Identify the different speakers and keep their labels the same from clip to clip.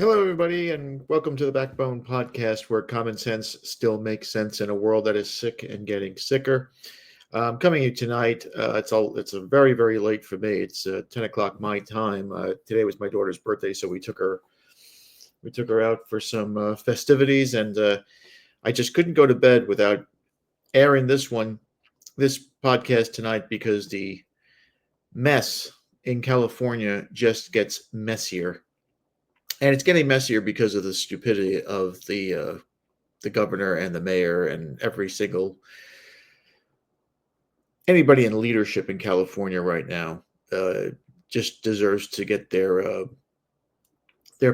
Speaker 1: Hello, everybody, and welcome to the Backbone Podcast, where common sense still makes sense in a world that is sick and getting sicker. Coming to you tonight, it's a very late for me. It's 10 o'clock my time. Today was my daughter's birthday, so we took her out for some festivities, and I just couldn't go to bed without airing this podcast tonight because the mess in California just gets messier. And it's getting messier because of the stupidity of the governor and the mayor and anybody in leadership in California right now just deserves to get their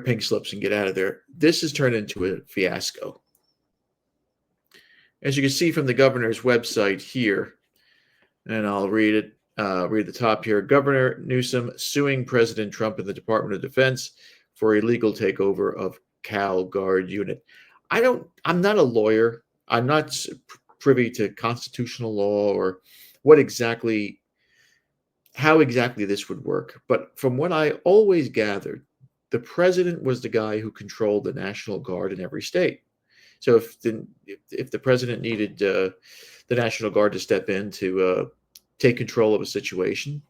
Speaker 1: pink slips and get out of there. This has turned into a fiasco. As you can see from the governor's website here, and I'll read it. Read the top here. Governor Newsom suing President Trump and the Department of Defense for illegal takeover of CalGuard unit. I'm not a lawyer. I'm not privy to constitutional law or how exactly this would work. But from what I always gathered, the president was the guy who controlled the National Guard in every state. So if the president needed the National Guard to step in to take control of a situation,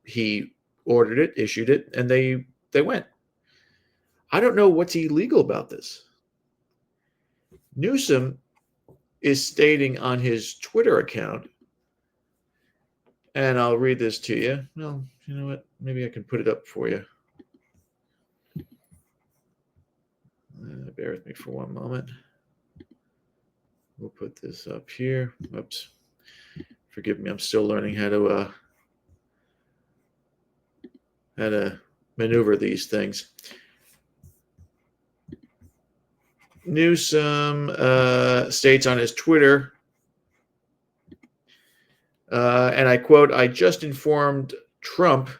Speaker 1: he ordered it, issued it, and they went. I don't know what's illegal about this. Newsom is stating on his Twitter account, and I'll read this to you. Well, you know what? Maybe I can put it up for you. Bear with me for one moment. We'll put this up here. Oops. Forgive me. I'm still learning how to maneuver these things. Newsom states on his Twitter, and I quote, "I just informed Trump,"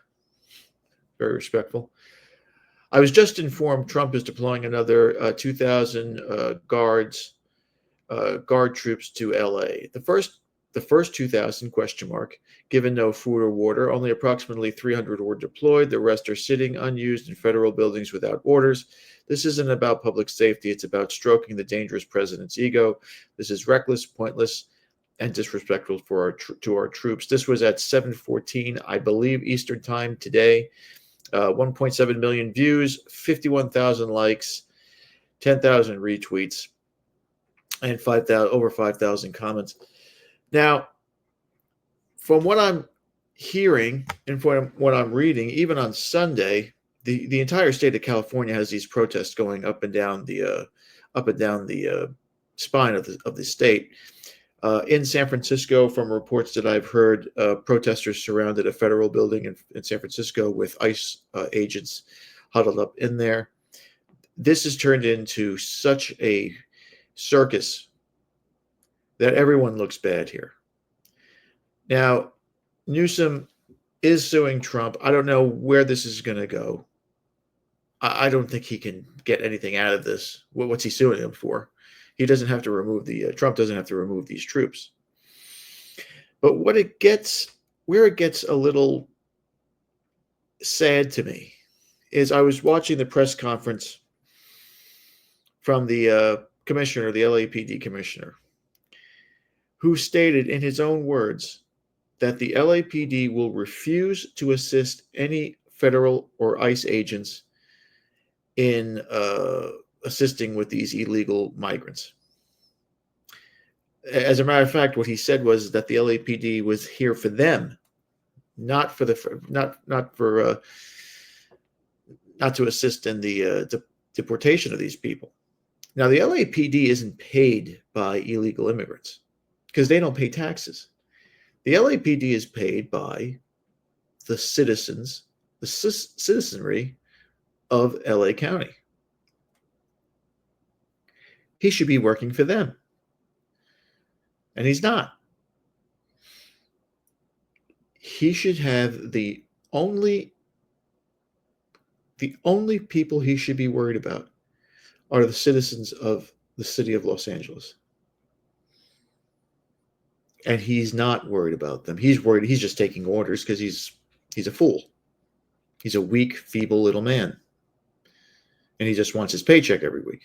Speaker 1: very respectful, "I was just informed Trump is deploying another 2,000 guard troops to LA. The first 2,000 ? Given no food or water, only approximately 300 were deployed. The rest are sitting unused in federal buildings without orders. This isn't about public safety. It's about stroking the dangerous president's ego. This is reckless, pointless, and disrespectful to our troops." This was at 7:14, I believe, Eastern time today. 1.7 million views, 51,000 likes, 10,000 retweets, and over 5,000 comments. Now, from what I'm hearing and from what I'm reading, even on Sunday, the entire state of California has these protests going up and down the spine of the state. In San Francisco, from reports that I've heard, protesters surrounded a federal building in San Francisco with ICE agents huddled up in there. This has turned into such a circus that everyone looks bad here. Now, Newsom is suing Trump. I don't know where this is going to go. I don't think he can get anything out of this. What's he suing him for? He doesn't have to remove Trump doesn't have to remove these troops. But where it gets a little sad to me is I was watching the press conference from the commissioner, the LAPD commissioner, who stated in his own words that the LAPD will refuse to assist any federal or ICE agents in assisting with these illegal migrants. As a matter of fact, what he said was that the LAPD was here for them, not to assist in the deportation of these people. Now, the LAPD isn't paid by illegal immigrants because they don't pay taxes. The LAPD is paid by the citizenry of LA County. He should be working for them. And he's not. He should have the only people he should be worried about are the citizens of the city of Los Angeles. And he's not worried about them. He's worried. He's just taking orders because he's a fool. He's a weak, feeble little man. and he just wants his paycheck every week.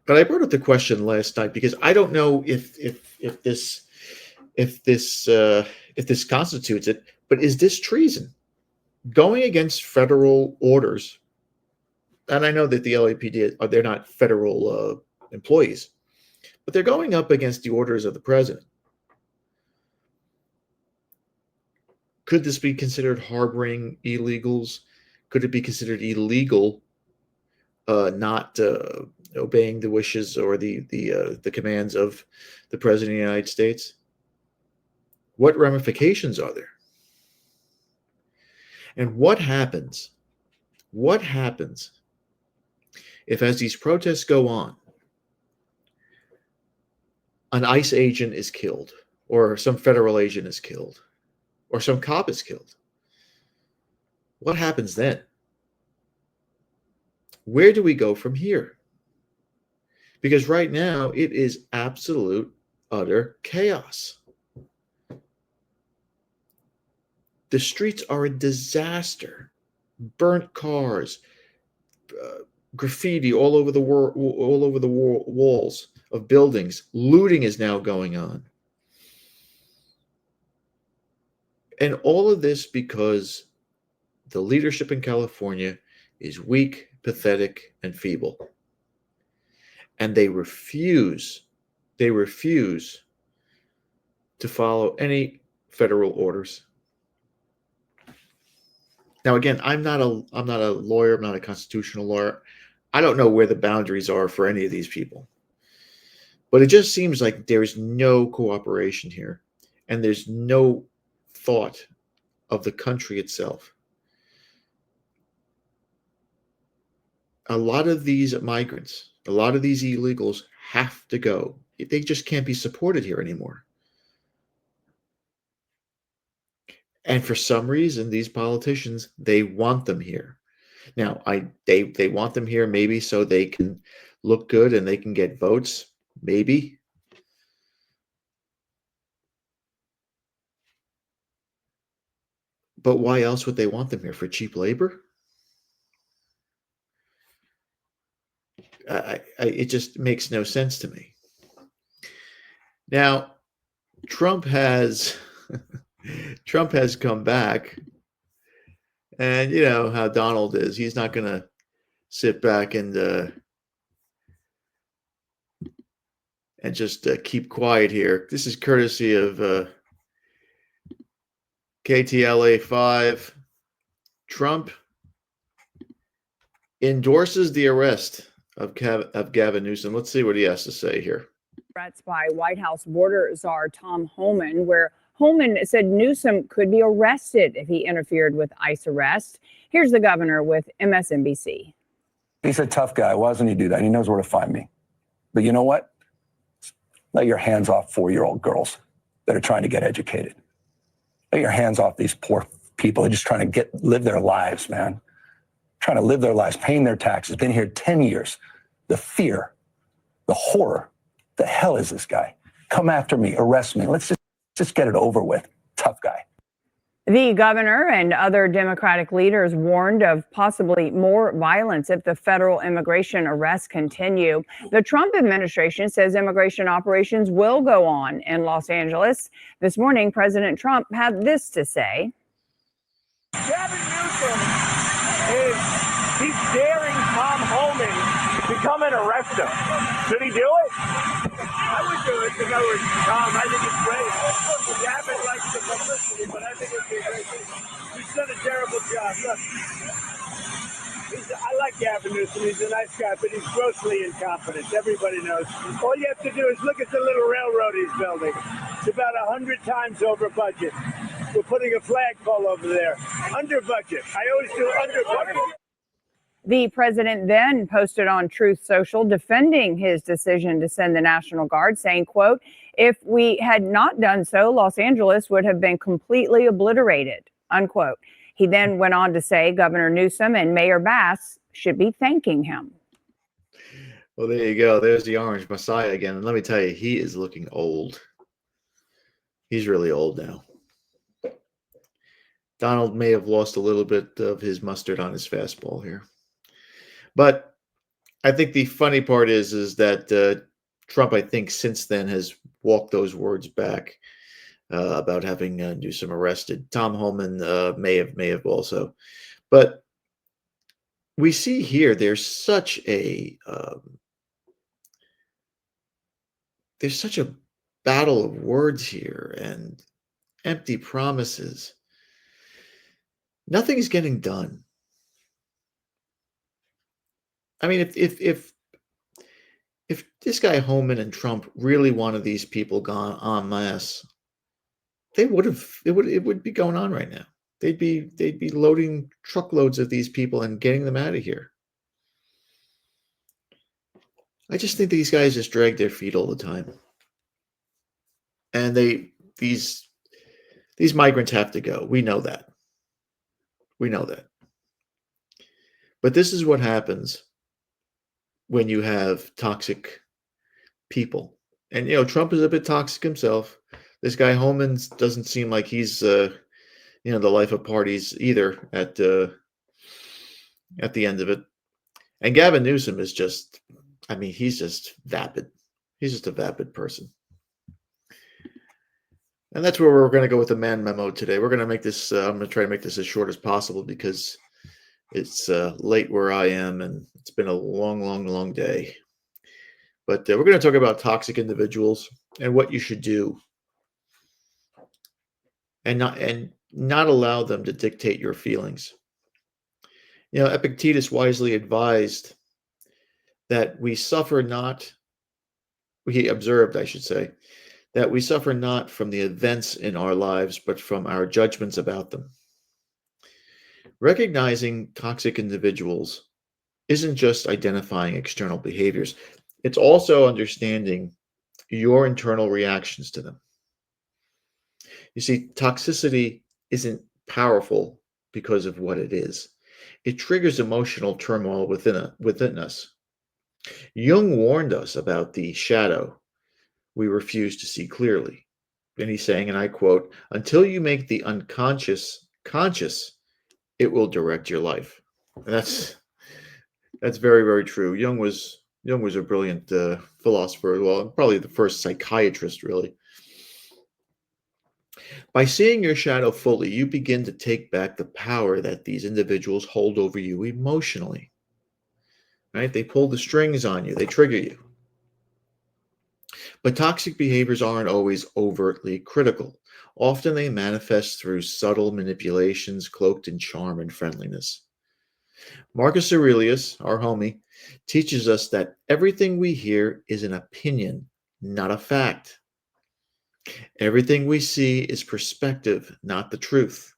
Speaker 1: But I brought up the question last night because I don't know if this constitutes it. But is this treason? Going against federal orders, and I know that the LAPD they're not federal employees, but they're going up against the orders of the president. Could this be considered harboring illegals? Could it be considered illegal not obeying the wishes or the commands of the president of the United States? What ramifications are there? And what happens? What happens if, as these protests go on, an ICE agent is killed, or some federal agent is killed, or some cop is killed? What happens then? Where do we go from here? Because right now it is absolute, utter chaos. The streets are a disaster. Burnt cars, graffiti all over the walls of buildings. Looting is now going on. And all of this because the leadership in California is weak, pathetic, and feeble. And they refuse to follow any federal orders. Now, again, I'm not a lawyer. I'm not a constitutional lawyer. I don't know where the boundaries are for any of these people. But it just seems like there's no cooperation here, and there's no thought of the country itself. A lot of these migrants, a lot of these illegals have to go. They just can't be supported here anymore. And for some reason, these politicians, they want them here. Now, they want them here maybe so they can look good and they can get votes, maybe. But why else would they want them here? For cheap labor? It just makes no sense to me. Now, Trump has come back, and you know how Donald is. He's not going to sit back and just keep quiet here. This is courtesy of KTLA 5. Trump endorses the arrest of Gavin Newsom. Let's see what he has to say here.
Speaker 2: Threats by White House border czar Tom Homan, where Homan said Newsom could be arrested if he interfered with ICE arrest. Here's the governor with MSNBC.
Speaker 3: He's a tough guy. Why doesn't he do that? He knows where to find me. But you know what? Let your hands off 4-year-old girls that are trying to get educated. Let your hands off these poor people. They're just trying to live their lives, man. Trying to live their lives, paying their taxes. Been here 10 years. The fear, the horror. The hell is this guy? Come after me, arrest me. Let's just get it over with. Tough guy.
Speaker 2: The governor and other Democratic leaders warned of possibly more violence if the federal immigration arrests continue. The Trump administration says immigration operations will go on in Los Angeles. This morning, President Trump had this to say.
Speaker 4: Gavin Newsom he's daring Tom Homan to come and arrest him. Should he do it? I would do it if I were Tom. I think it's great. Gavin likes the publicity, but I think it would be a great thing. He's done a terrible job. Look, I like Gavin Newsom. He's a nice guy, but he's grossly incompetent. Everybody knows. All you have to do is look at the little railroad he's building. It's about 100 times over budget. We're putting a flagpole over there. Under budget. I always do under budget.
Speaker 2: The president then posted on Truth Social defending his decision to send the National Guard, saying, quote, if we had not done so, Los Angeles would have been completely obliterated, unquote. He then went on to say Governor Newsom and Mayor Bass should be thanking him.
Speaker 1: Well, there you go. There's the Orange Messiah again. And let me tell you, he is looking old. He's really old now. Donald may have lost a little bit of his mustard on his fastball here. But I think the funny part is that Trump, I think, since then has walked those words back about having Newsom arrested. Tom Homan may have also. But we see here there's such a battle of words here and empty promises. Nothing is getting done. I mean, if this guy Homan and Trump really wanted these people gone en masse, it would be going on right now. They'd be loading truckloads of these people and getting them out of here. I just think these guys just drag their feet all the time. And these migrants have to go. We know that. We know that. But this is what happens when you have toxic people. And, Trump is a bit toxic himself. This guy Homan doesn't seem like he's, the life of parties either at the end of it. And Gavin Newsom is just, he's just vapid. He's just a vapid person. And that's where we're going to go with the man memo today. We're going to make this, I'm going to try to make this as short as possible because it's late where I am and it's been a long day. But we're going to talk about toxic individuals and what you should do and not allow them to dictate your feelings. Epictetus wisely advised that he observed, I should say, that we suffer not from the events in our lives, but from our judgments about them. Recognizing toxic individuals isn't just identifying external behaviors. It's also understanding your internal reactions to them. You see, toxicity isn't powerful because of what it is. It triggers emotional turmoil within us. Jung warned us about the shadow we refuse to see clearly. And he's saying, and I quote, "Until you make the unconscious conscious, it will direct your life." And that's very, very true. Jung was a brilliant philosopher, well, probably the first psychiatrist, really. By seeing your shadow fully, you begin to take back the power that these individuals hold over you emotionally. Right? They pull the strings on you. They trigger you. But toxic behaviors aren't always overtly critical. Often they manifest through subtle manipulations cloaked in charm and friendliness. Marcus Aurelius, our homie, teaches us that everything we hear is an opinion, not a fact. Everything we see is perspective, not the truth.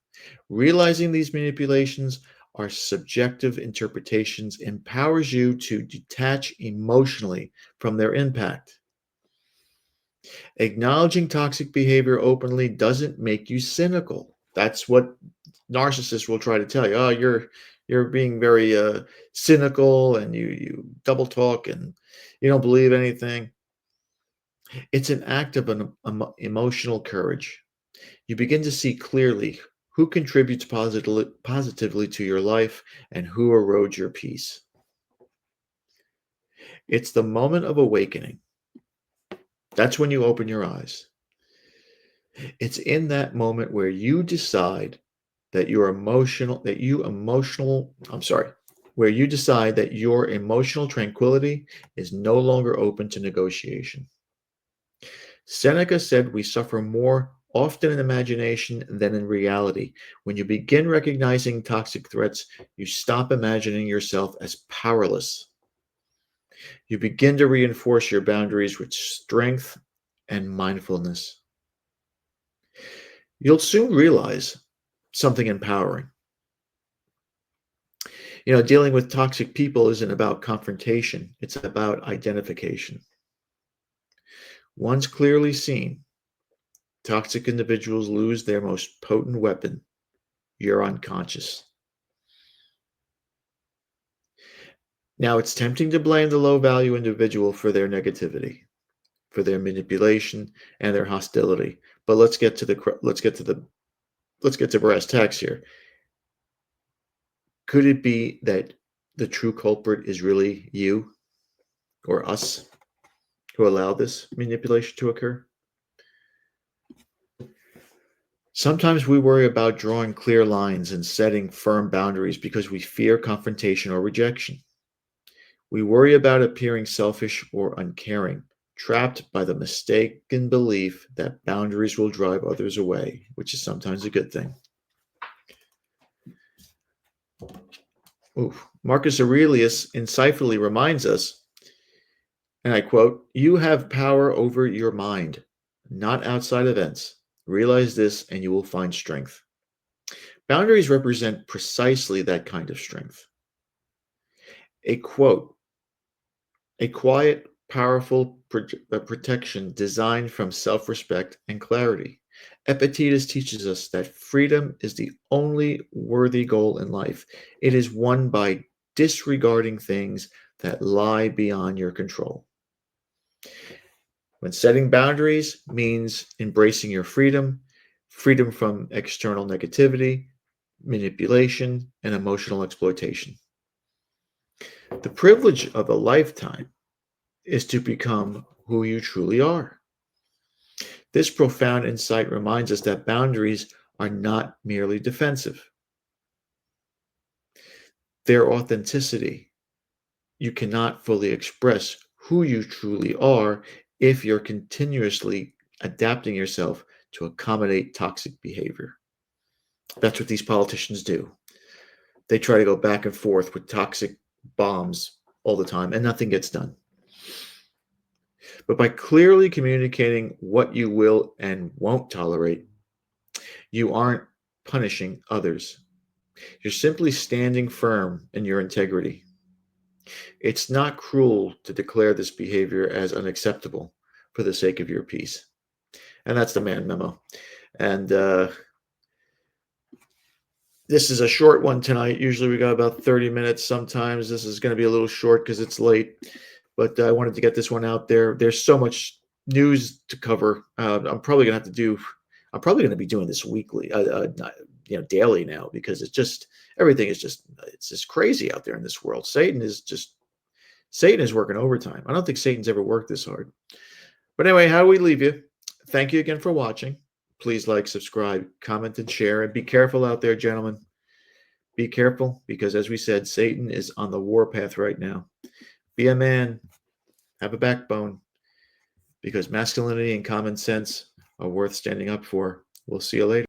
Speaker 1: Realizing these manipulations are subjective interpretations empowers you to detach emotionally from their impact. Acknowledging toxic behavior openly doesn't make you cynical. That's what narcissists will try to tell you. Oh, you're being very cynical and you double talk and you don't believe anything. It's an act of an emotional courage. You begin to see clearly who contributes positively to your life and who erodes your peace. It's the moment of awakening. That's when you open your eyes. It's in that moment where you decide that your emotional tranquility is no longer open to negotiation. Seneca said we suffer more often in imagination than in reality. When you begin recognizing toxic threats, you stop imagining yourself as powerless. You begin to reinforce your boundaries with strength and mindfulness. You'll soon realize something empowering. Dealing with toxic people isn't about confrontation. It's about identification. Once clearly seen, toxic individuals lose their most potent weapon, your unconscious. Now, it's tempting to blame the low-value individual for their negativity, for their manipulation, and their hostility. But let's get to the let's get to brass tacks here. Could it be that the true culprit is really you or us who allow this manipulation to occur? Sometimes we worry about drawing clear lines and setting firm boundaries because we fear confrontation or rejection. We worry about appearing selfish or uncaring, trapped by the mistaken belief that boundaries will drive others away, which is sometimes a good thing. Marcus Aurelius insightfully reminds us, and I quote, "You have power over your mind, not outside events. Realize this and you will find strength." Boundaries represent precisely that kind of strength. A quote, "A quiet, powerful protection designed from self-respect and clarity." Epictetus teaches us that freedom is the only worthy goal in life. It is won by disregarding things that lie beyond your control. When setting boundaries means embracing your freedom, freedom from external negativity, manipulation, and emotional exploitation. The privilege of a lifetime is to become who you truly are. This profound insight reminds us that boundaries are not merely defensive. Their authenticity. You cannot fully express who you truly are if you're continuously adapting yourself to accommodate toxic behavior. That's what these politicians do. They try to go back and forth with toxic bombs all the time, and nothing gets done. But by clearly communicating what you will and won't tolerate, you aren't punishing others. You're simply standing firm in your integrity. It's not cruel to declare this behavior as unacceptable for the sake of your peace. And that's the man memo. And this is a short one tonight. Usually we got about 30 minutes. Sometimes this is going to be a little short because it's late. But I wanted to get this one out there. There's so much news to cover. I'm probably going to be doing this weekly, daily now, because it's just, everything is just, it's just crazy out there in this world. Satan is working overtime. I don't think Satan's ever worked this hard. But anyway, how do we leave you? Thank you again for watching. Please like, subscribe, comment, and share. And be careful out there, gentlemen. Be careful, because as we said, Satan is on the warpath right now. Be a man. Have a backbone. Because masculinity and common sense are worth standing up for. We'll see you later.